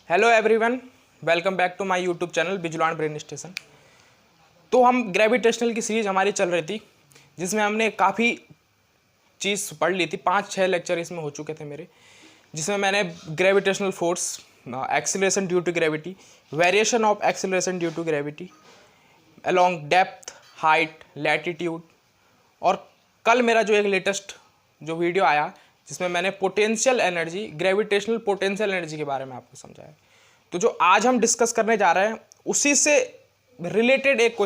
Hello everyone, welcome back to my YouTube channel vigilant brain station. तो हम gravitational की series हमारी चल रही थी जिसमें हमने काफ़ी चीज़ पढ़ ली थी। 5-6 लेक्चर इसमें हो चुके थे मेरे, जिसमें मैंने gravitational force, acceleration due to gravity, variation of acceleration due to gravity along depth, height, latitude, और कल मेरा जो एक लेटेस्ट जो वीडियो आया जिसमें मैंने potential energy, gravitational potential energy के बारे में आपको समझाया। तो जो आज हम डिस्कस करने जा रहे हैं उसी से रिलेटेड एक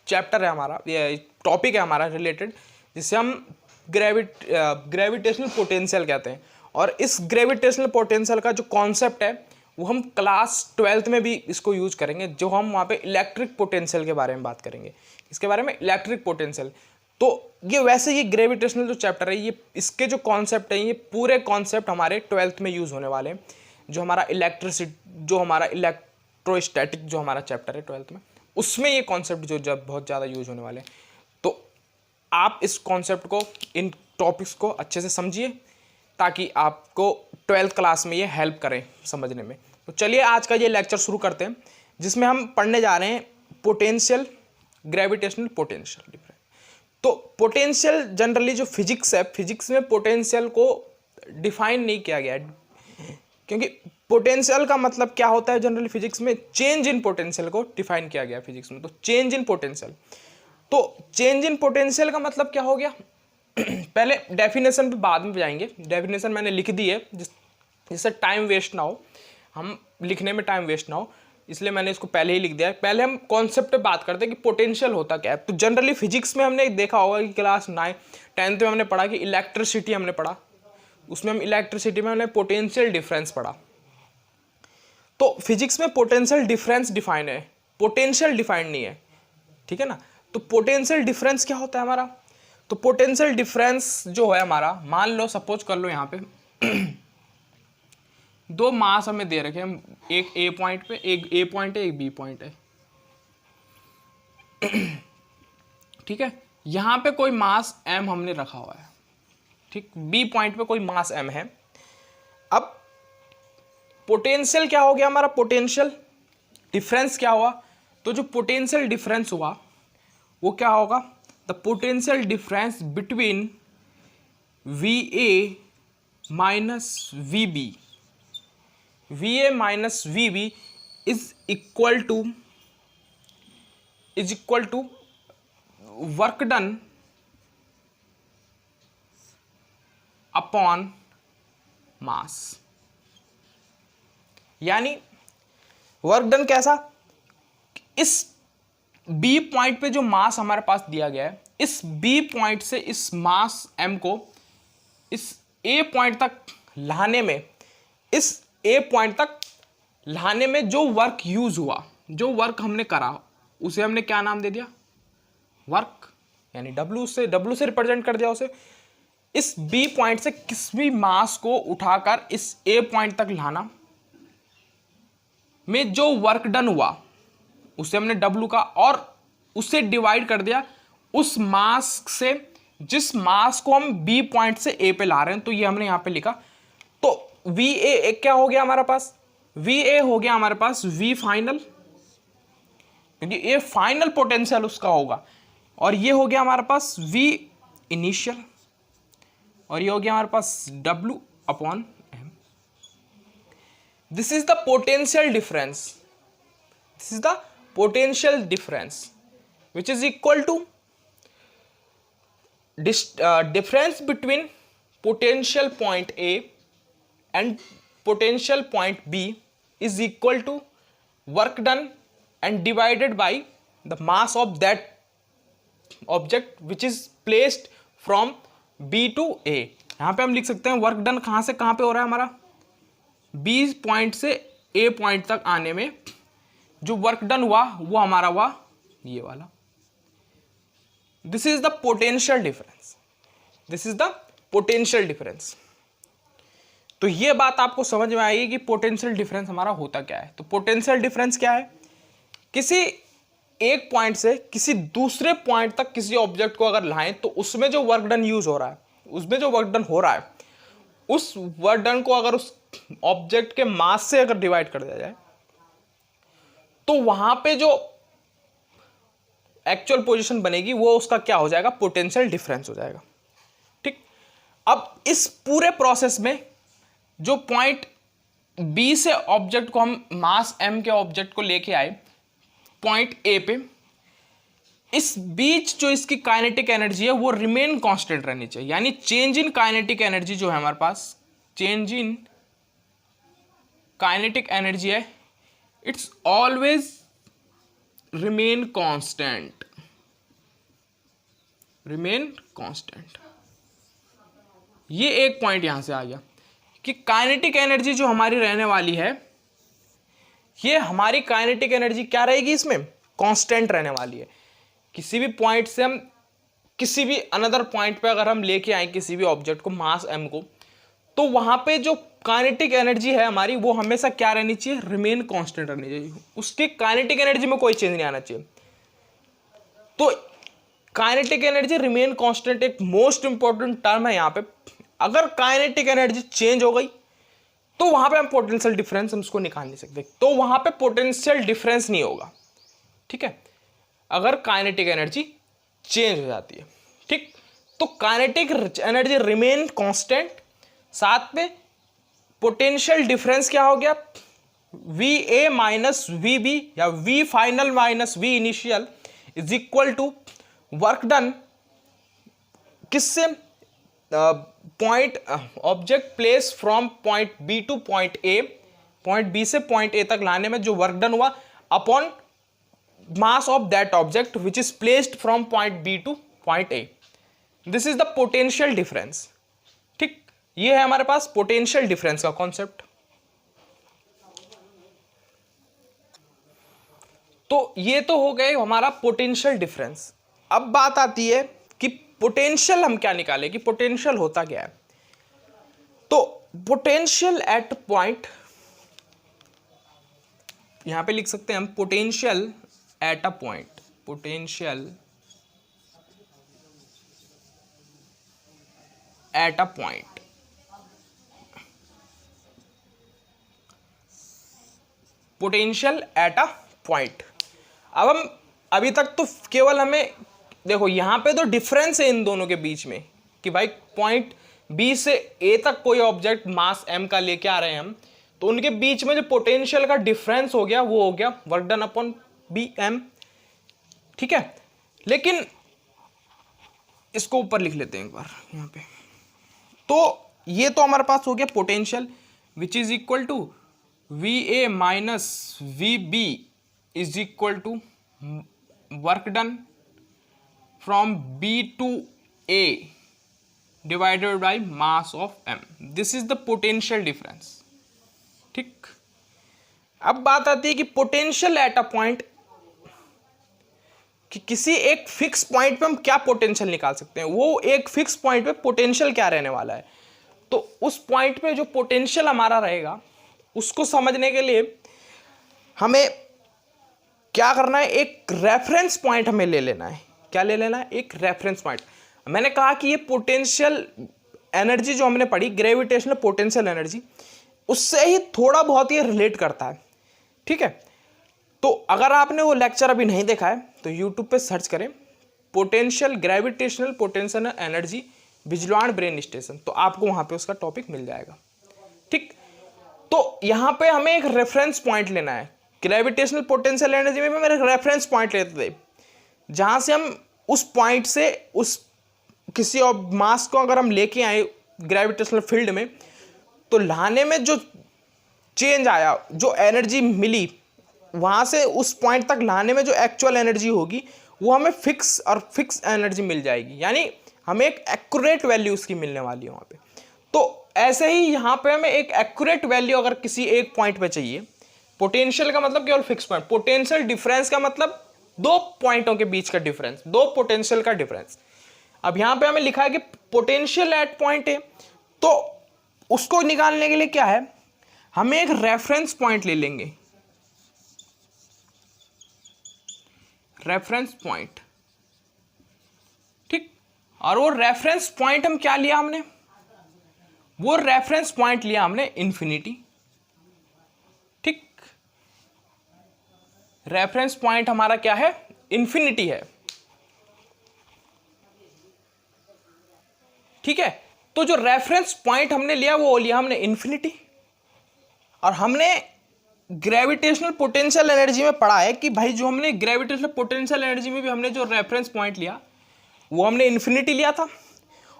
चैप्टर है हमारा, ये टॉपिक है हमारा रिलेटेड, जिसे हम ग्रेविटेशनल पोटेंशियल कहते हैं। और इस ग्रेविटेशनल पोटेंशियल का जो कॉन्सेप्ट है वो हम क्लास 12th में भी इसको यूज करेंगे, जो हम वहाँ पे इलेक्ट्रिक पोटेंशियल के बारे में बात करेंगे। इसके बारे में इलेक्ट्रिक पोटेंशियल, तो ये वैसे ये ग्रेविटेशनल जो चैप्टर है, ये इसके जो कॉन्सेप्ट है, ये पूरे कॉन्सेप्ट हमारे 12th में यूज़ होने वाले हैं। जो हमारा इलेक्ट्रोस्टैटिक जो हमारा चैप्टर है 12th में, उसमें ये कॉन्सेप्ट जो जब बहुत ज़्यादा यूज होने वाले हैं। तो आप इस कॉन्सेप्ट को, इन टॉपिक्स को अच्छे से समझिए ताकि आपको 12th क्लास में ये हेल्प करें समझने में। तो चलिए आज का ये लेक्चर शुरू करते हैं, जिसमें हम पढ़ने जा रहे हैं पोटेंशियल, ग्रेविटेशनल पोटेंशियल डिफरेंस। तो पोटेंशियल जनरली जो फिजिक्स है, फिजिक्स में पोटेंशियल को डिफाइन नहीं किया गया है, क्योंकि पोटेंशियल का मतलब क्या होता है जनरली फिजिक्स में, चेंज इन पोटेंशियल को डिफाइन किया गया है फिजिक्स में। तो चेंज इन पोटेंशियल, तो चेंज इन पोटेंशियल का मतलब क्या हो गया पहले डेफिनेशन पे बाद में जाएंगे। डेफिनेशन मैंने लिख दी है जिससे टाइम वेस्ट ना हो, हम लिखने में टाइम वेस्ट ना हो, इसलिए मैंने इसको पहले ही लिख दिया है। पहले हम कॉन्सेप्ट पे बात करते हैं कि पोटेंशियल होता क्या है। तो जनरली फिजिक्स में हमने देखा होगा कि क्लास 9-10th में हमने पढ़ा कि इलेक्ट्रिसिटी हमने पढ़ा, उसमें हम इलेक्ट्रिसिटी में हमने पोटेंशियल डिफरेंस पढ़ा। तो फिजिक्स में पोटेंशियल डिफरेंस डिफाइन है, पोटेंशियल डिफाइंड नहीं है, ठीक है ना। तो पोटेंशियल डिफरेंस क्या होता है हमारा, तो पोटेंशियल डिफरेंस जो है हमारा, मान लो सपोज कर लो यहाँ पे दो मास हमें दे रखे हैं, एक ए पॉइंट पे, एक ए पॉइंट है, एक बी पॉइंट है, ठीक है। यहां पे कोई मास m हमने रखा हुआ है, ठीक। बी पॉइंट पे कोई मास m है। अब पोटेंशियल क्या हो गया हमारा, पोटेंशियल डिफरेंस क्या हुआ, तो जो पोटेंशियल डिफरेंस हुआ वो क्या होगा, the potential difference between VA minus VB, VA minus VB is equal to work done upon mass. यानी वर्क डन कैसा, इस बी पॉइंट पे जो मास हमारे पास दिया गया है, इस बी पॉइंट से इस मास m को इस ए पॉइंट तक लाने में, इस ए पॉइंट तक लाने में जो वर्क यूज हुआ, जो वर्क हमने करा, उसे हमने क्या नाम दे दिया, वर्क, यानी W से रिप्रेजेंट कर दिया उसे। इस बी पॉइंट से किस भी मास को उठाकर इस ए पॉइंट तक लाना में जो वर्क डन हुआ उसे हमने W का, और उससे डिवाइड कर दिया उस मास से, जिस मास को हम बी पॉइंट से ए पे ला रहे हैं। तो ये हमने यहां पे लिखा। तो VA एक क्या हो गया हमारे पास, VA हो गया हमारे पास V फाइनल, क्योंकि ये फाइनल पोटेंशियल उसका होगा, और ये हो गया हमारे पास V इनिशियल, और ये हो गया हमारे पास W upon M। This is the potential difference, this is the potential difference which is equal to difference between potential point A and potential point B is equal to work done and divided by the mass of that object which is placed from B to A। यहाँ पे हम लिख सकते हैं work done कहाँ से कहाँ पे हो रहा है हमारा, B पॉइंट से A पॉइंट तक आने में जो वर्क डन हुआ वो हमारा हुआ ये वाला। This is the potential difference, this is the potential difference. तो ये बात आपको समझ में आएगी कि पोटेंशियल डिफरेंस हमारा होता क्या है। तो पोटेंशियल डिफरेंस क्या है, किसी एक पॉइंट से किसी दूसरे पॉइंट तक किसी ऑब्जेक्ट को अगर लाएं तो उसमें जो वर्क डन यूज हो रहा है, उसमें जो वर्क डन हो रहा है, उस वर्क डन को अगर उस ऑब्जेक्ट के मास से अगर डिवाइड कर दिया जाए तो वहां पे जो एक्चुअल पोजीशन बनेगी वो उसका क्या हो जाएगा, पोटेंशियल डिफरेंस हो जाएगा। ठीक, अब इस पूरे प्रोसेस में जो पॉइंट बी से ऑब्जेक्ट को हम मास एम के ऑब्जेक्ट को लेके आए पॉइंट ए पे, इस बीच जो इसकी काइनेटिक एनर्जी है वो रिमेन कांस्टेंट रहनी चाहिए। यानी चेंज इन काइनेटिक एनर्जी जो है हमारे पास, चेंज इन काइनेटिक एनर्जी है, it's always remain constant, remain constant. ये एक पॉइंट यहां से आ गया कि काइनेटिक एनर्जी जो हमारी रहने वाली है, ये हमारी काइनेटिक एनर्जी क्या रहेगी, इसमें कांस्टेंट रहने वाली है। किसी भी पॉइंट से हम किसी भी अनदर पॉइंट पे अगर हम लेके आए किसी भी ऑब्जेक्ट को, मास एम को, तो वहां पे जो काइनेटिक एनर्जी है हमारी वो हमेशा क्या रहनी चाहिए, रिमेन कांस्टेंट रहनी चाहिए। उसकी काइनेटिक एनर्जी में कोई चेंज नहीं आना चाहिए। तो काइनेटिक एनर्जी रिमेन कांस्टेंट एक मोस्ट इंपॉर्टेंट टर्म है यहां पे। अगर काइनेटिक एनर्जी चेंज हो गई तो वहां पे हम पोटेंशियल डिफरेंस हम उसको निकाल नहीं सकते, तो वहां पे पोटेंशियल डिफरेंस नहीं होगा। ठीक है, अगर काइनेटिक एनर्जी चेंज हो जाती है। ठीक, तो काइनेटिक एनर्जी रिमेन कांस्टेंट, साथ में पोटेंशियल डिफरेंस क्या हो गया, V A minus V B या V final minus V initial is equal to work done किससे, point object place from point B to point A, point B से point A तक लाने में जो वर्क डन हुआ upon mass of that object which is placed from point B to point A. This is the potential difference. ठीक, ये है हमारे पास पोटेंशियल डिफरेंस का कॉन्सेप्ट। तो ये तो हो गए हमारा पोटेंशियल डिफरेंस। अब बात आती है कि पोटेंशियल हम क्या निकालें, कि पोटेंशियल होता क्या है। तो पोटेंशियल एट पॉइंट, यहां पे लिख सकते हैं हम potential at a point, potential at a point, potential at a point. अब हम अभी तक तो केवल हमें देखो यहां पे तो डिफरेंस है इन दोनों के बीच में कि भाई पॉइंट बी से ए तक कोई ऑब्जेक्ट मास एम का लेके आ रहे हैं हम, तो उनके बीच में जो पोटेंशियल का डिफरेंस हो गया वो हो गया work done upon B M. ठीक है, लेकिन इसको ऊपर लिख लेते हैं एक बार यहां पे। तो ये तो हमारे पास हो गया potential which is equal to V A minus V B is equal to work done from B to A divided by mass of M. This is the potential difference. ठीक, अब बात आती है कि पोटेंशियल एट अ पॉइंट, कि किसी एक fix point पे हम क्या पोटेंशियल निकाल सकते हैं, वो एक फिक्स पॉइंट पे पोटेंशियल क्या रहने वाला है। तो उस पॉइंट पे जो पोटेंशियल हमारा रहेगा उसको समझने के लिए हमें क्या करना है, एक रेफरेंस पॉइंट हमें ले लेना है। क्या ले लेना है, एक रेफरेंस पॉइंट। मैंने कहा कि ये पोटेंशियल एनर्जी जो हमने पढ़ी, ग्रेविटेशनल पोटेंशियल एनर्जी, उससे ही थोड़ा बहुत ये रिलेट करता है। ठीक है, तो अगर आपने वो लेक्चर अभी नहीं देखा है तो यूट्यूब पे सर्च करें potential, gravitational potential energy vigilant brain station, तो आपको वहां पे उसका टॉपिक मिल जाएगा। ठीक, तो यहां पे हमें एक रेफरेंस पॉइंट लेना है। ग्रेविटेशनल पोटेंशियल एनर्जी में हम एक रेफरेंस पॉइंट लेते थे जहां से हम उस पॉइंट से उस किसी और मास को अगर हम लेके आए ग्रेविटेशनल फील्ड में, तो लाने में जो चेंज आया, जो एनर्जी मिली, वहां से उस पॉइंट तक लाने में जो एक्चुअल एनर्जी होगी वो हमें फिक्स एनर्जी मिल जाएगी। यानी हमें एक एक्यूरेट वैल्यू उसकी मिलने वाली है वहां पे। तो ऐसे ही यहां पे हमें एक एक्यूरेट वैल्यू अगर किसी एक पॉइंट पे चाहिए, पोटेंशियल का मतलब केवल फिक्स पॉइंट, पोटेंशियल डिफरेंस का मतलब दो पॉइंटों के बीच का डिफरेंस, दो पोटेंशियल का डिफरेंस। अब यहां पे हमें लिखा है कि पोटेंशियल एट पॉइंट है, तो उसको निकालने के लिए क्या है, हमें एक रेफरेंस पॉइंट ले लेंगे, रेफरेंस पॉइंट। ठीक, और वो रेफरेंस पॉइंट हम क्या लिया हमने, वो रेफरेंस पॉइंट लिया हमने इन्फिनिटी, ठीक, रेफरेंस पॉइंट हमारा क्या है, इन्फिनिटी है, ठीक है। तो जो रेफरेंस पॉइंट हमने लिया वो लिया हमने इन्फिनिटी, और हमने ग्रेविटेशनल पोटेंशियल एनर्जी में पढ़ा है कि भाई जो हमने ग्रेविटेशनल पोटेंशियल एनर्जी में भी हमने जो रेफरेंस पॉइंट लिया वो हमने इन्फिनिटी लिया था,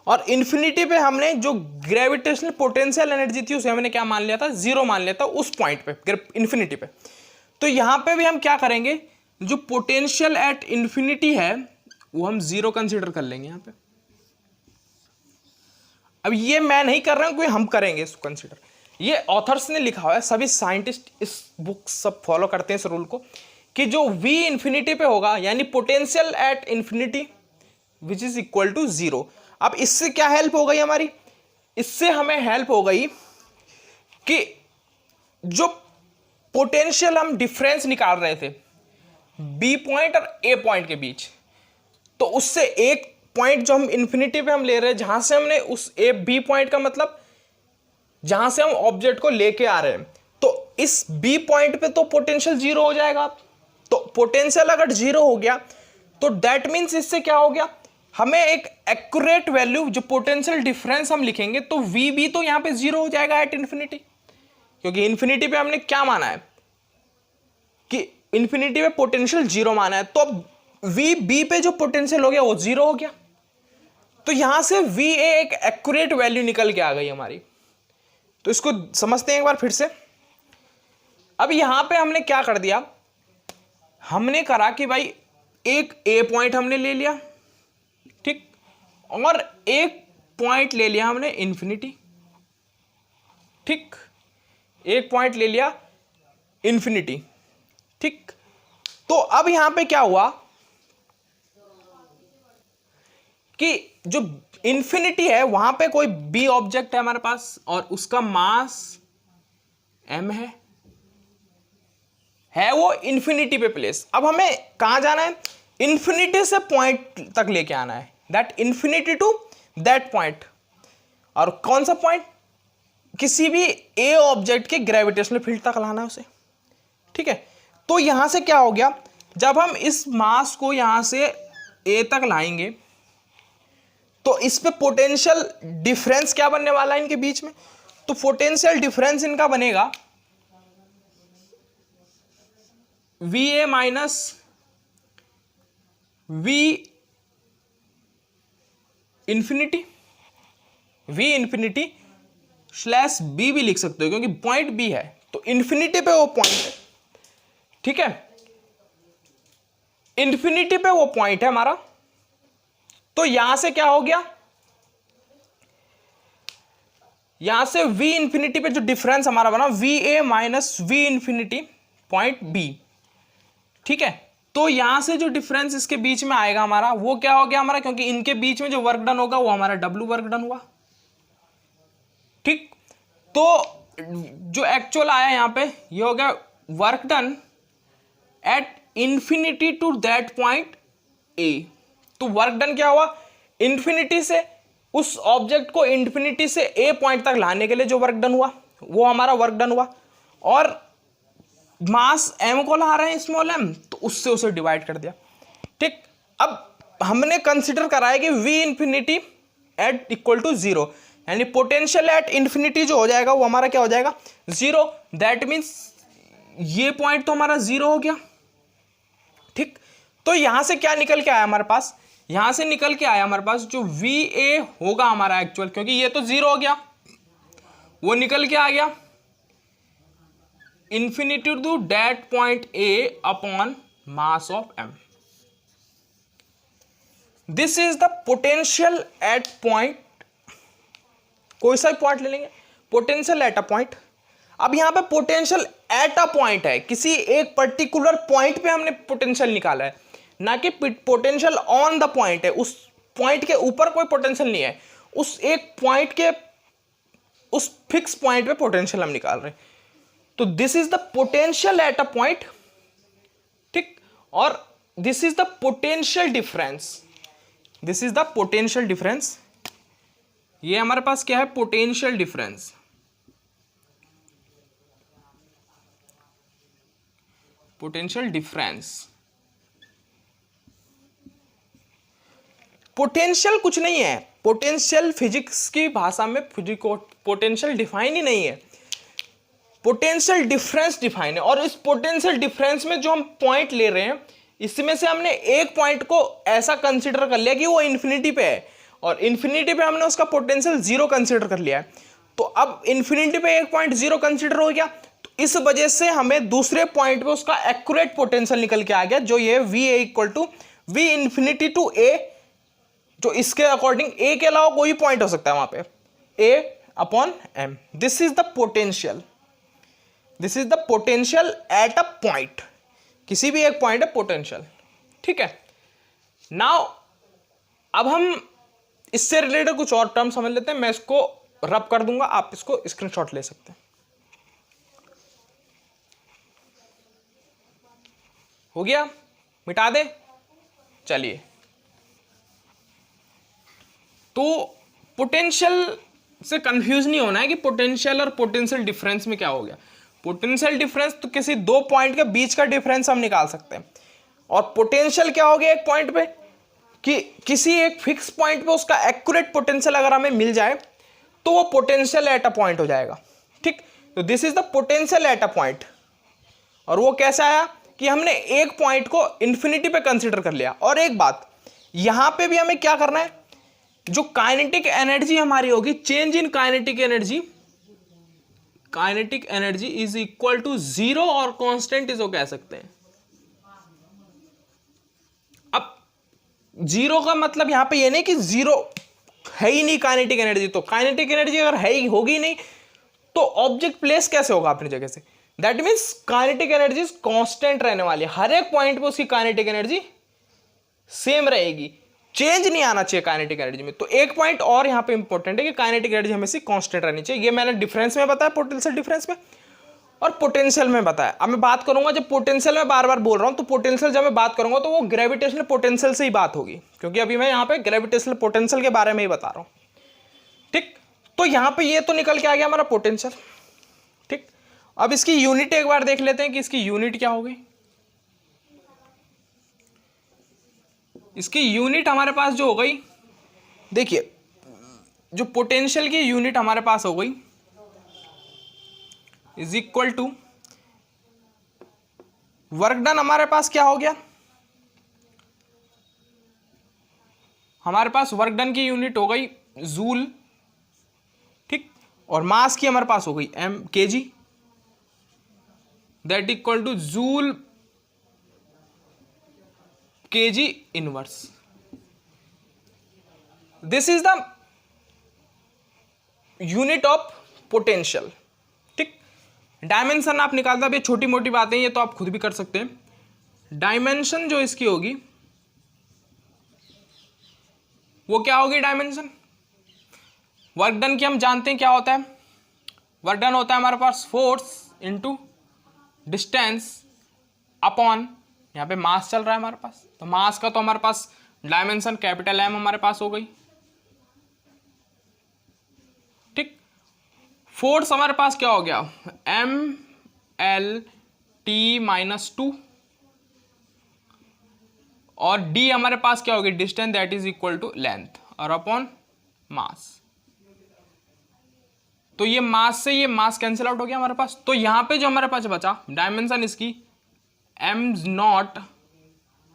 और इन्फिनिटी पे हमने जो ग्रेविटेशनल पोटेंशियल एनर्जी थी उसे हमने क्या मान लिया था, जीरो मान लिया था उस पॉइंट पे, इन्फिनिटी पे। तो यहां पे भी हम क्या करेंगे, जो पोटेंशियल एट इन्फिनिटी है वो हम जीरो कंसीडर कर लेंगे यहां पे। अब ये मैं नहीं कर रहा हूं, कोई हम करेंगे इसको कंसीडर, ये ऑथर्स ने लिखा हुआ है, सभी साइंटिस्ट इस बुक सब फॉलो करते हैं इस रूल को, कि जो v इन्फिनिटी पे होगा यानी potential at infinity which is equal to zero. अब इससे क्या हेल्प हो गई हमारी, इससे हमें हेल्प हो गई कि जो पोटेंशियल हम डिफरेंस निकाल रहे थे बी पॉइंट और ए पॉइंट के बीच, तो उससे एक पॉइंट जो हम इन्फिनिटी पे हम ले रहे हैं, जहां से हमने उस ए बी पॉइंट का मतलब जहां से हम ऑब्जेक्ट को लेके आ रहे हैं, तो इस बी पॉइंट पे तो पोटेंशियल जीरो हो जाएगा। तो पोटेंशियल अगर जीरो हो गया तो दैट मीन्स इससे क्या हो गया, हमें एक एक्यूरेट वैल्यू जो पोटेंशियल डिफरेंस हम लिखेंगे तो वी भी तो यहां पे जीरो हो जाएगा एट इन्फिनिटी, क्योंकि इन्फिनिटी पे हमने क्या माना है कि इन्फिनिटी पे पोटेंशियल जीरो माना है, तो अब वी बी पे जो पोटेंशियल हो गया वो जीरो हो गया। तो यहां से वी ए एक एक्यूरेट वैल्यू निकल के आ गई हमारी। तो इसको समझते हैं एक बार फिर से। अब यहां पे हमने क्या कर दिया, हमने करा कि भाई एक ए पॉइंट हमने ले लिया, ठीक, और एक पॉइंट ले लिया हमने इन्फिनिटी, ठीक, एक पॉइंट ले लिया इन्फिनिटी, ठीक। तो अब यहां पे क्या हुआ कि जो इन्फिनिटी है वहां पे कोई बी ऑब्जेक्ट है हमारे पास और उसका मास एम है वो इन्फिनिटी पे प्लेस। अब हमें कहां जाना है, इन्फिनिटी से पॉइंट तक लेके आना है, that infinity to that point. और कौन सा पॉइंट, किसी भी ए ऑब्जेक्ट के ग्रेविटेशनल फील्ड तक लाना है उसे, ठीक है। तो यहां से क्या हो गया, जब हम इस मास को यहां से ए तक लाएंगे तो इस पे पोटेंशियल डिफरेंस क्या बनने वाला है इनके बीच में, तो पोटेंशियल डिफरेंस इनका बनेगा V A minus V infinity, V infinity slash B भी लिख सकते हो क्योंकि पॉइंट बी है, तो इन्फिनिटी पे वो पॉइंट है, ठीक है, इन्फिनिटी पे वो पॉइंट है हमारा। तो यहां से क्या हो गया, यहां से v इंफिनिटी पे जो डिफरेंस हमारा बना V A minus V infinity point B, ठीक है। तो यहां से जो डिफरेंस इसके बीच में आएगा हमारा वो क्या हो गया हमारा, क्योंकि इनके बीच में जो वर्क डन होगा वो हमारा W वर्क डन हुआ, ठीक। तो जो एक्चुअल आया यहां पे ये हो गया work done at infinity to that point A. तो वर्क डन क्या हुआ, इंफिनिटी से उस ऑब्जेक्ट को इंफिनिटी से ए पॉइंट तक लाने के लिए जो वर्क डन हुआ वो हमारा वर्क डन हुआ, और मास एम को ला रहे हैं स्मॉल एम, तो उससे उसे डिवाइड कर दिया, ठीक। अब हमने कंसिडर करा है कि V infinity at equal to zero, यानी पोटेंशियल एट इंफिनिटी जो हो जाएगा वो हमारा क्या हो जाएगा, जीरो। दैट मीन्स ये पॉइंट तो हमारा जीरो हो गया, ठीक। तो यहां से क्या निकल के आया हमारे पास, यहां से निकल के आया हमारे पास जो वी ए होगा हमारा एक्चुअल, क्योंकि ये तो जीरो हो गया, वो निकल के आ गया infinity to that point A upon mass of M. This is the potential at point, कोई सा पॉइंट ले लेंगे, पोटेंशियल एट अ पॉइंट। अब यहां पे पोटेंशियल एट अ पॉइंट है, किसी एक पर्टिकुलर पॉइंट पे हमने पोटेंशियल निकाला है, ना कि पोटेंशियल ऑन द पॉइंट है, उस पॉइंट के ऊपर कोई पोटेंशियल नहीं है, उस एक पॉइंट के उस फिक्स पॉइंट पे पोटेंशियल हम निकाल रहे हैं। तो this is the potential at a point, ठीक, और this is the potential difference, this is the potential difference ये हमारे पास क्या है, potential difference. Potential difference, potential कुछ नहीं है, पोटेंशियल फिजिक्स की भाषा में पोटेंशियल डिफाइन ही नहीं है, पोटेंशियल डिफरेंस डिफाइन है। और इस पोटेंशियल डिफरेंस में जो हम पॉइंट ले रहे हैं, इसमें से हमने एक पॉइंट को ऐसा कंसीडर कर लिया कि वो इन्फिनिटी पे है, और इन्फिनिटी पे हमने उसका पोटेंशियल जीरो कंसीडर कर लिया है। तो अब इन्फिनिटी पे एक पॉइंट जीरो कंसीडर हो गया, तो इस वजह से हमें दूसरे पॉइंट पे उसका एक्यूरेट पोटेंशियल निकल के आ गया, जो ये V A equal to V infinity to A, जो इसके अकॉर्डिंग ए के अलावा कोई पॉइंट हो सकता है वहां पे, A upon M. This is the potential, this is the potential at a point, किसी भी एक पॉइंट है पोटेंशियल, ठीक है। नाउ अब हम इससे रिलेटेड कुछ और टर्म समझ लेते हैं, मैं इसको रब कर दूंगा, आप इसको स्क्रीनशॉट ले सकते हैं। हो गया, मिटा दे, चलिए। तो पोटेंशियल से कंफ्यूज नहीं होना है कि पोटेंशियल और पोटेंशियल डिफरेंस में क्या हो गया। पोटेंशियल डिफरेंस तो किसी दो पॉइंट के बीच का डिफरेंस हम निकाल सकते हैं, और पोटेंशियल क्या हो गया एक पॉइंट पे, कि किसी एक फिक्स पॉइंट पे उसका एक्यूरेट पोटेंशियल अगर हमें मिल जाए तो वो पोटेंशियल एट अ पॉइंट हो जाएगा, ठीक। तो this is the potential at a point. और वो कैसे आया कि हमने एक पॉइंट को इन्फिनिटी पे कंसीडर कर लिया। और एक बात यहां पे भी हमें क्या करना है, जो काइनेटिक एनर्जी हमारी होगी, change in kinetic energy, kinetic energy is equal to zero और कांस्टेंट इसको कह सकते हैं। अब जीरो का मतलब यहां पे ये नहीं कि जीरो है ही नहीं काइनेटिक एनर्जी, तो काइनेटिक एनर्जी अगर है ही होगी नहीं तो ऑब्जेक्ट प्लेस कैसे होगा अपनी जगह से। That means kinetic energy constant रहने वाली है, हर एक पॉइंट पे उसकी काइनेटिक एनर्जी सेम रहेगी, चेंज नहीं आना चाहिए काइनेटिक एनर्जी में। तो एक पॉइंट और यहां पे इंपॉर्टेंट है कि काइनेटिक एनर्जी हमेशा कांस्टेंट रहनी चाहिए। ये मैंने डिफरेंस में बताया, पोटेंशियल डिफरेंस में, और पोटेंशियल में बताया। अब मैं बात करूंगा, जब पोटेंशियल में बार बार बोल रहा हूं, तो पोटेंशियल जब मैं बात करूंगा तो वो ग्रेविटेशनल पोटेंशियल से ही बात होगी, क्योंकि अभी मैं यहां पे ग्रेविटेशनल पोटेंशियल के बारे में ही बता रहा हूं, ठीक। तो यहां पे ये तो निकल के आ गया हमारा पोटेंशियल, ठीक। अब इसकी यूनिट एक बार देख लेते हैं कि इसकी यूनिट क्या होगी। इसकी यूनिट हमारे पास जो हो गई, देखिए जो पोटेंशियल की यूनिट हमारे पास हो गई is equal to work done. हमारे पास क्या हो गया, हमारे पास वर्क डन की यूनिट हो गई जूल, ठीक। और मास की हमारे पास हो गई M KG, that equal to joule KG inverse. This is the unit of potential, ठीक। डायमेंशन आप निकालते, अब ये छोटी मोटी बातें ये तो आप खुद भी कर सकते हैं। डायमेंशन जो इसकी होगी वो क्या होगी, डायमेंशन वर्क डन की हम जानते हैं क्या होता है। वर्क डन होता है हमारे पास फोर्स इनटू डिस्टेंस अपॉन, यहाँ पे मास चल रहा है हमारे पास, तो मास का तो हमारे पास डायमेंशन कैपिटल एम हमारे पास हो गई, ठीक। फोर्स हमारे पास क्या हो गया, M L T minus two, और डी हमारे पास क्या होगी, distance, that is equal to length, और अपॉन मास। तो ये मास से ये मास कैंसिल आउट हो गया हमारे पास। तो यहां पे जो हमारे पास बचा डायमेंशन इसकी M not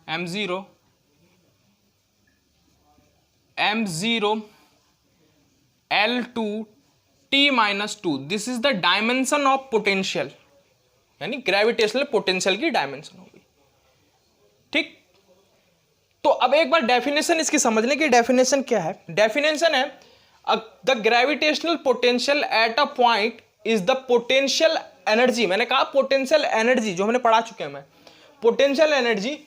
M zero L two T minus two, this is the dimension of potential, यानी ग्रेविटेशनल पोटेंशियल की डायमेंशन होगी, ठीक। तो अब एक बार डेफिनेशन इसकी समझने की, डेफिनेशन क्या है, डेफिनेशन है the gravitational potential at a point is the potential energy. मैंने कहा पोटेंशियल एनर्जी जो हमने पढ़ा चुके हैं, मैं potential energy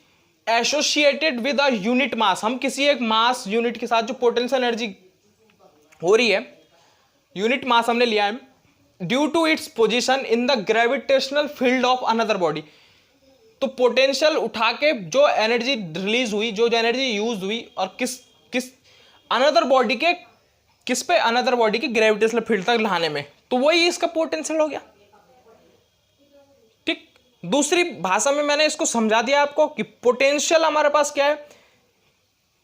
associated with a unit mass. हम किसी एक मास यूनिट के साथ जो पोटेंशियल एनर्जी हो रही है, यूनिट मास हमने लिया है, due to its position in the gravitational field of another body. तो पोटेंशियल उठा के जो एनर्जी रिलीज हुई, जो एनर्जी यूज हुई, और किस अनदर बॉडी के किस पे, अनदर बॉडी की ग्रेविटेशनल फील्ड तक लाने में, तो वही इसका पोटेंशियल हो गया। ठीक, दूसरी भाषा में मैंने इसको समझा दिया आपको कि पोटेंशियल हमारे पास क्या है,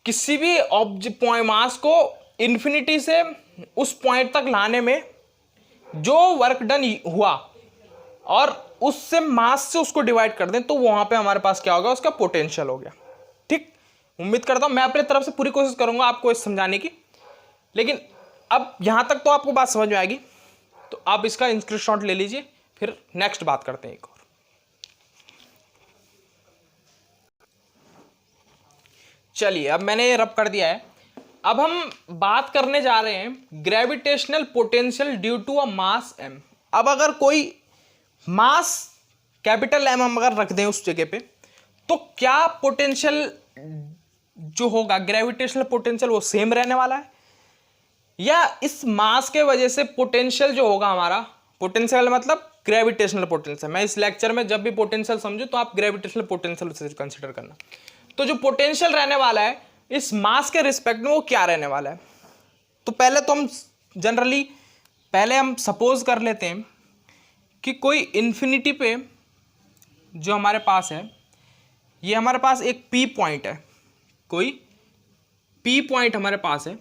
किसी भी ऑब्जेक्ट मास को इन्फिनिटी से उस पॉइंट तक लाने में जो वर्क डन हुआ और उससे मास से उसको डिवाइड कर दें तो वहां पे हमारे पास क्या होगा, उसका पोटेंशियल हो गया। ठीक, उम्मीद करता हूं मैं अपने तरफ से पूरी कोशिश करूंगा आपको इस समझाने की, लेकिन अब यहां तक तो आपको बात समझ में आएगी, तो आप इसका स्क्रीनशॉट ले लीजिए, फिर नेक्स्ट बात करते हैं एक और। चलिए, अब मैंने ये रब कर दिया है, अब हम बात करने जा रहे हैं gravitational potential due to a mass m। अब अगर कोई मास कैपिटल M हम अगर रख दें उस जगह पे, तो क्या पोटेंशियल जो होगा, ग्रेविटेशनल पोटेंशियल, वो सेम रहने वाला है, या इस मास के वजह से पोटेंशियल जो होगा हमारा, पोटेंशियल मतलब ग्रेविटेशनल पोटेंशियल, मैं इस लेक्चर में जब भी पोटेंशियल समझू तो आप ग्रेविटेशनल पोटेंशियल से कंसिडर करना, तो जो पोटेंशियल रहने वाला है इस मास के रिस्पेक्ट में वो क्या रहने वाला है। तो पहले तो हम जनरली पहले हम सपोज कर लेते हैं कि कोई इन्फिनिटी पे जो हमारे पास है, ये हमारे पास एक पी पॉइंट है, कोई पी पॉइंट हमारे पास है।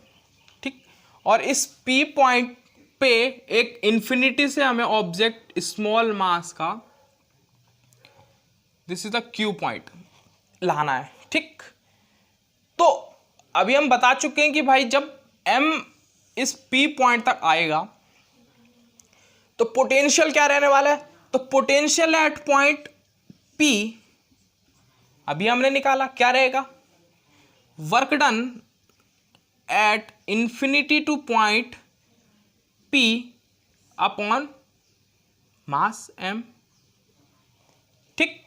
ठीक, और इस पी पॉइंट पे एक इन्फिनिटी से हमें ऑब्जेक्ट स्मॉल मास का, this is the Q point, लाना है। ठीक, तो अभी हम बता चुके हैं कि भाई जब m इस p पॉइंट तक आएगा तो पोटेंशियल क्या रहने वाला है, तो पोटेंशियल एट पॉइंट p अभी हमने निकाला, क्या रहेगा, work done at infinity to point p upon mass m। ठीक,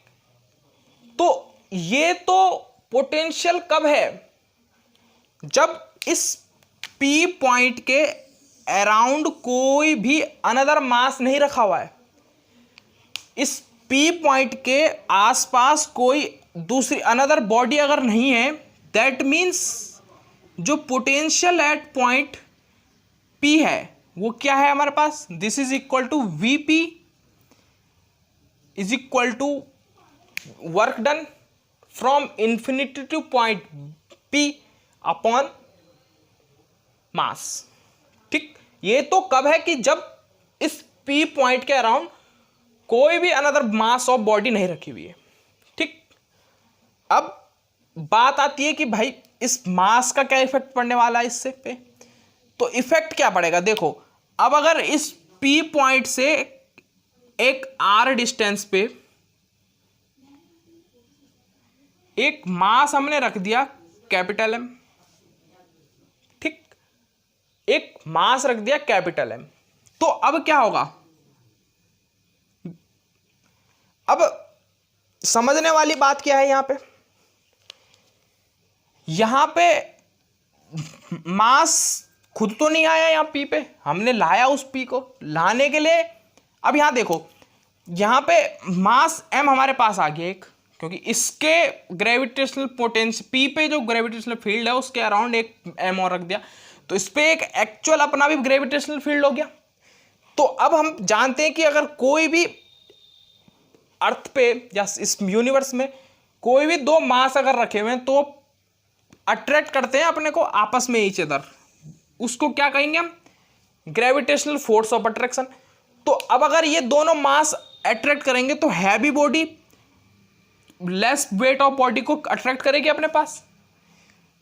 तो ये तो पोटेंशियल कब है, जब इस P पॉइंट के अराउंड कोई भी अनदर मास नहीं रखा हुआ है, इस P पॉइंट के आसपास कोई दूसरी अनदर बॉडी अगर नहीं है, दैट मीन्स जो पोटेंशियल एट पॉइंट P है वो क्या है हमारे पास, this is equal to VP is equal to work done from infinity to point P upon mass. ठीक, ये तो कब है कि जब इस P पॉइंट के अराउंड कोई भी अनदर मास ऑफ बॉडी नहीं रखी हुई है। ठीक, अब बात आती है कि भाई इस मास का क्या इफेक्ट पड़ने वाला है इससे पे, तो इफेक्ट क्या पड़ेगा, देखो अब अगर इस P पॉइंट से एक r डिस्टेंस पे एक मास हमने रख दिया कैपिटल M। ठीक, एक मास रख दिया कैपिटल M, तो अब क्या होगा, अब समझने वाली बात क्या है, यहां पे मास खुद तो नहीं आया, यहां P पे हमने लाया, उस P को लाने के लिए अब यहां देखो, यहां पे मास M हमारे पास आ गया एक, क्योंकि इसके ग्रेविटेशनल पोटेंशियल P पे जो ग्रेविटेशनल फील्ड है उसके अराउंड एक M और रख दिया, तो इस पे एक एक्चुअल अपना भी ग्रेविटेशनल फील्ड हो गया। तो अब हम जानते हैं कि अगर कोई भी अर्थ पे या इस यूनिवर्स में कोई भी दो मास अगर रखे हुए हैं तो अट्रैक्ट करते हैं अपने को आपस में ईच अदर, उसको क्या कहेंगे हम, ग्रेविटेशनल फोर्स ऑफ अट्रैक्शन। तो अब अगर ये दोनों मास अट्रैक्ट करेंगे तो heavy body less weight of body को अट्रैक्ट करेगी अपने पास,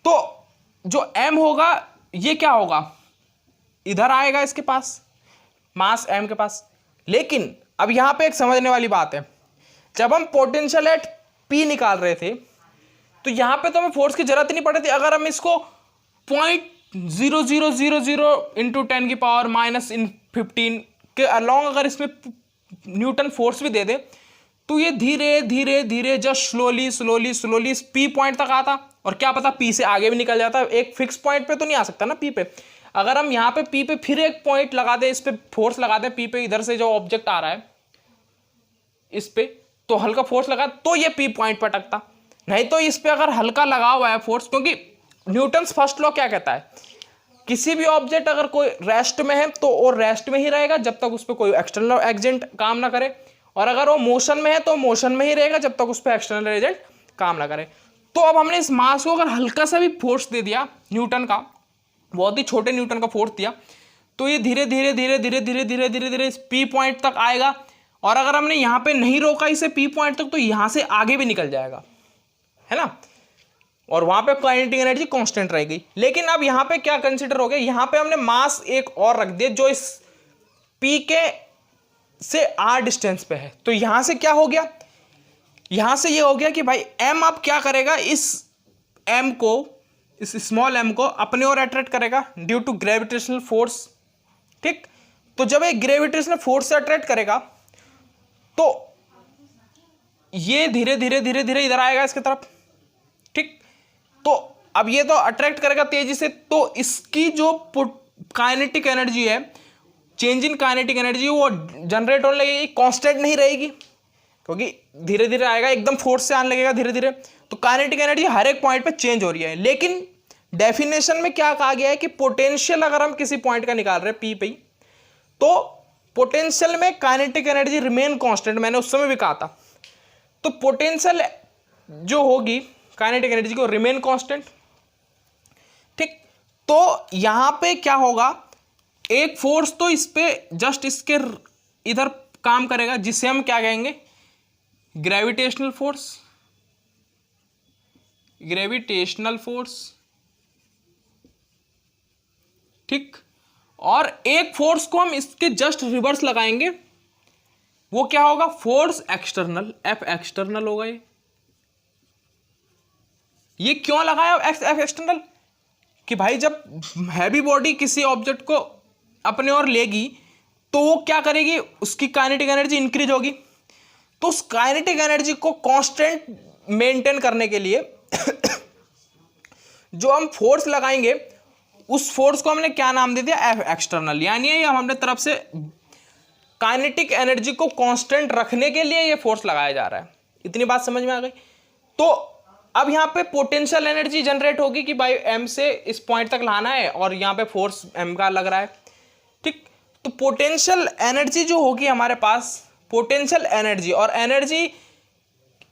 तो जो M होगा ये क्या होगा, इधर आएगा इसके पास, मास M के पास। लेकिन अब यहां पे एक समझने वाली बात है, जब हम पोटेंशियल एट P निकाल रहे थे तो यहां पे तो हमें फोर्स की जरूरत ही नहीं पड़ी थी, अगर हम इसको 0.0000 इंटू 10 की पावर -15 के अलॉन्ग अगर इसमें न्यूटन फोर्स भी दे दे तो ये धीरे धीरे धीरे जस्ट स्लोली इस P पॉइंट तक आता, और क्या पता P से आगे भी निकल जाता, एक फिक्स पॉइंट पे तो नहीं आ सकता ना P पे। अगर हम यहाँ पे P पे फिर एक पॉइंट लगा दें, इस पे फोर्स लगा दें P पे, इधर से जो ऑब्जेक्ट आ रहा है इस पे तो हल्का फोर्स लगा तो ये P पॉइंट पर अटकता, नहीं तो इस पे अगर हल्का लगा हुआ है फोर्स, क्योंकि न्यूटन्स फर्स्ट लॉ क्या कहता है, किसी भी ऑब्जेक्ट अगर कोई रेस्ट में है तो वो रेस्ट में ही रहेगा जब तक उस पर कोई एक्सटर्नल एजेंट काम ना करे, और अगर वो मोशन में है तो मोशन में ही रहेगा जब तक उस पर एक्सटर्नल एजेंट काम ना करे। तो अब हमने इस मास को अगर हल्का सा भी फोर्स दे दिया न्यूटन का, बहुत ही छोटे न्यूटन का फोर्स दिया, तो ये धीरे धीरे धीरे धीरे धीरे धीरे धीरे धीरे इस पी पॉइंट तक आएगा, और अगर हमने यहाँ पे नहीं रोका इसे पी पॉइंट तक तो यहाँ से आगे भी निकल जाएगा, है ना, और वहां पे काइनेटिक एनर्जी कांस्टेंट रहेगी। लेकिन अब यहाँ पे क्या कंसिडर हो गया, यहाँ पे हमने मास एक और रख दिया जो इस पी के से आर डिस्टेंस पे है। तो यहां से क्या हो गया, यहां से ये हो गया कि भाई एम अब क्या करेगा, इस एम को, इस स्मॉल एम को अपने ओर अट्रैक्ट करेगा ड्यू टू ग्रेविटेशनल फोर्स। ठीक, तो जब एक ग्रेविटेशनल फोर्स से अट्रैक्ट करेगा तो ये धीरे धीरे धीरे धीरे इधर आएगा इसकी तरफ। ठीक, तो अब ये तो अट्रैक्ट करेगा तेजी से, तो इसकी जो काइनेटिक एनर्जी है, चेंज इन काइनेटिक एनर्जी, वो जनरेट होने लगेगी, कांस्टेंट नहीं रहेगी, क्योंकि धीरे धीरे आएगा, एकदम फोर्स से आने लगेगा धीरे धीरे। तो काइनेटिक एनर्जी हर एक पॉइंट पे चेंज हो रही है। लेकिन डेफिनेशन में क्या कहा गया है कि पोटेंशियल अगर हम किसी पॉइंट का निकाल रहे हैं पी पे, तो पोटेंशियल में काइनेटिक एनर्जी रिमेन कांस्टेंट, मैंने उस समय भी कहा था। तो पोटेंशियल जो होगी काइनेटिक एनर्जी को रिमेन कांस्टेंट। ठीक, तो यहां पे क्या होगा, एक फोर्स तो इस पे जस्ट इसके इधर काम करेगा जिसे हम क्या कहेंगे, ग्रेविटेशनल फोर्स, ग्रेविटेशनल फोर्स। ठीक, और एक फोर्स को हम इसके जस्ट रिवर्स लगाएंगे, वो क्या होगा, फोर्स एक्सटर्नल, एफ एक्सटर्नल होगा। ये क्यों लगाया एफ एक्सटर्नल, कि भाई जब हैवी बॉडी किसी ऑब्जेक्ट को अपने ओर लेगी तो वो क्या करेगी, उसकी काइनेटिक एनर्जी इंक्रीज होगी। तो उस काइनेटिक एनर्जी को कांस्टेंट मेंटेन करने के लिए जो हम फोर्स लगाएंगे, उस फोर्स को हमने क्या नाम दे दिया, एफ एक्सटर्नल। यानी ये हम अपने तरफ से काइनेटिक एनर्जी को कांस्टेंट रखने के लिए ये फोर्स लगाया जा रहा है। इतनी बात समझ में आ गई। तो अब यहाँ पे पोटेंशियल एनर्जी जनरेट होगी कि भाई एम से इस पॉइंट तक लाना है, और यहाँ पे फोर्स एम का लग रहा है। ठीक, तो पोटेंशियल एनर्जी जो होगी हमारे पास, पोटेंशियल एनर्जी और एनर्जी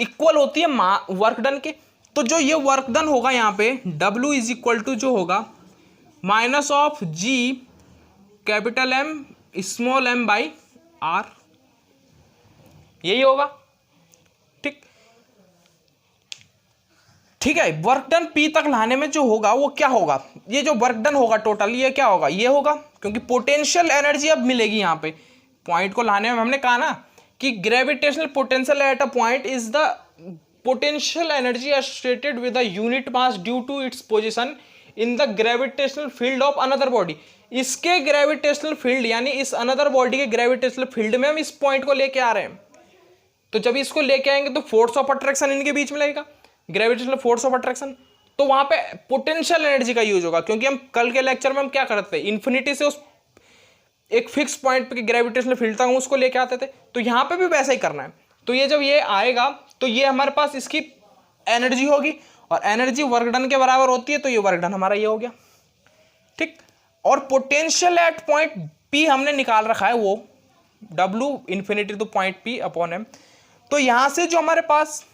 इक्वल होती है वर्क डन के। तो जो ये वर्क डन होगा यहाँ पे W इज इक्वल टू जो होगा minus of G capital M small m by R, यही होगा। ठीक, ठीक है, वर्क डन P तक लाने में जो होगा वो क्या होगा, ये जो वर्क डन होगा टोटल ये क्या होगा, ये होगा, क्योंकि पोटेंशियल एनर्जी अब मिलेगी यहाँ पे पॉइंट को लाने में। हमने कहा ना कि gravitational potential at a point is the potential energy associated with the unit mass due to its position in the gravitational field of another body. इसके ग्रेविटेशनल फील्ड यानी इस अनदर बॉडी के ग्रेविटेशनल फील्ड में हम इस point को लेके आ रहे हैं। तो जब इसको लेके आएंगे तो फोर्स ऑफ अट्रैक्शन इनके बीच में लगेगा, ग्रेविटेशनल फोर्स ऑफ अट्रैक्शन। तो वहां पे पोटेंशियल एनर्जी का यूज होगा, क्योंकि हम कल के लेक्चर में हम क्या करते थे, इन्फिनिटी से उस एक फिक्स पॉइंट पे ग्रेविटेशनल फील्ड था हम उसको लेके आते थे। तो यहाँ पे भी वैसा ही करना है। तो ये जब ये आएगा तो ये हमारे पास इसकी एनर्जी होगी, और एनर्जी वर्क डन के बराबर होती है, तो ये वर्क डन हमारा ये हो गया। ठीक, और पोटेंशियल एट पॉइंट P हमने निकाल रखा है वो W infinity to point P upon M। तो यहां से जो हमारे पास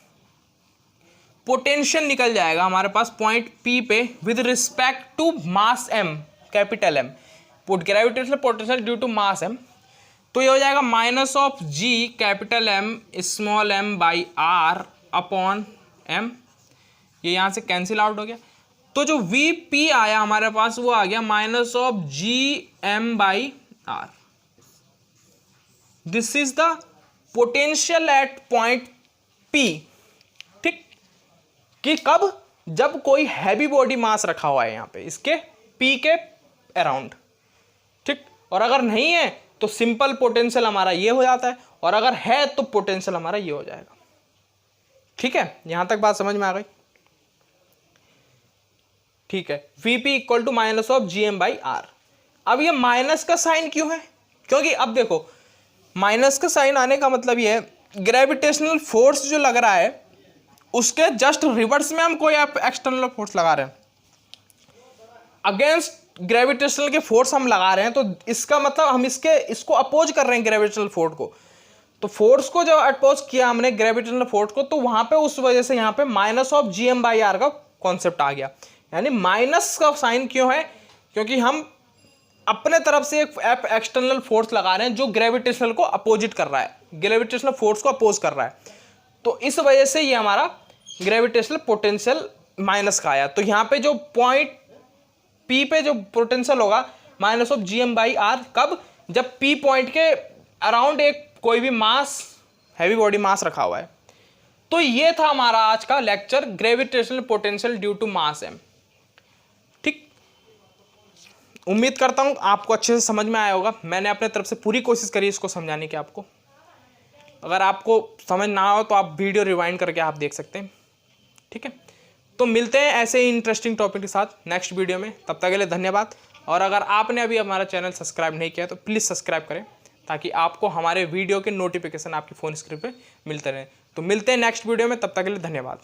पोटेंशियल निकल जाएगा हमारे पास पॉइंट P पे with respect to mass M capital M, gravitational potential due to mass M। तो ये हो जाएगा minus of G capital M small m by R upon M। ये यहाँ से कैंसिल आउट हो गया। तो जो VP आया हमारे पास वो आ गया minus of GM by R। This is the potential at point P। ठीक, कि कब, जब कोई हैवी बॉडी मास रखा हुआ है यहाँ पे इसके P के अराउंड। ठीक, और अगर नहीं है तो सिंपल पोटेंशियल हमारा ये हो जाता है, और अगर है तो पोटेंशियल हमारा ये हो जाएगा। ठीक है, यहां तक बात समझ में आ गई। ठीक है, VP equal to minus of GM by R। अब ये माइनस का साइन क्यों है, क्योंकि अब देखो माइनस का साइन आने का मतलब ये है ग्रेविटेशनल फोर्स जो लग रहा है उसके जस्ट रिवर्स में हम कोई एक्सटर्नल फोर्स लगा रहे हैं। अगेंस्ट ग्रेविटेशनल के फोर्स हम लगा रहे हैं, तो इसका मतलब हम इसको अपोज कर रहे हैं ग्रेविटेशनल फोर्स को। तो फोर्स को जब अपोज किया हमने ग्रेविटेशनल फोर्स को, तो वहां पे उस वजह से यहाँ पे माइनस ऑफ GM/r का कॉन्सेप्ट आ गया। यानी माइनस का साइन क्यों है? क्योंकि हम अपने तरफ से एक एक्सटर्नल फोर्स लगा रहे हैं जो ग्रेविटेशनल को अपोजिट कर रहा है, ग्रेविटेशनल फोर्स को अपोज कर रहा है। तो इस वजह से ये हमारा ग्रेविटेशनल पोटेंशियल माइनस का आया। तो यहाँ पे जो पॉइंट P पे जो पोटेंशियल होगा माइनस ऑफ GM/r, कब? जब P पॉइंट के अराउंड एक कोई भी मास, हैवी बॉडी मास रखा हुआ है। तो ये था हमारा आज का lecture, gravitational potential due to mass m। ठीक, उम्मीद करता हूँ आपको अच्छे से समझ में आया होगा। मैंने अपने तरफ से पूरी कोशिश करी इसको समझाने की आपको। अगर आपको समझ ना हो तो आप वीडियो रिवाइंड करके आप देख सकते हैं। ठीक है, तो मिलते हैं ऐसे ही इंटरेस्टिंग टॉपिक के साथ नेक्स्ट वीडियो में। तब तक के लिए धन्यवाद। और अगर आपने अभी हमारा चैनल सब्सक्राइब नहीं किया तो प्लीज़ सब्सक्राइब करें, ताकि आपको हमारे वीडियो के नोटिफिकेशन आपकी फ़ोन स्क्रीन पे मिलते रहें। तो मिलते हैं नेक्स्ट वीडियो में, तब तक के लिए धन्यवाद।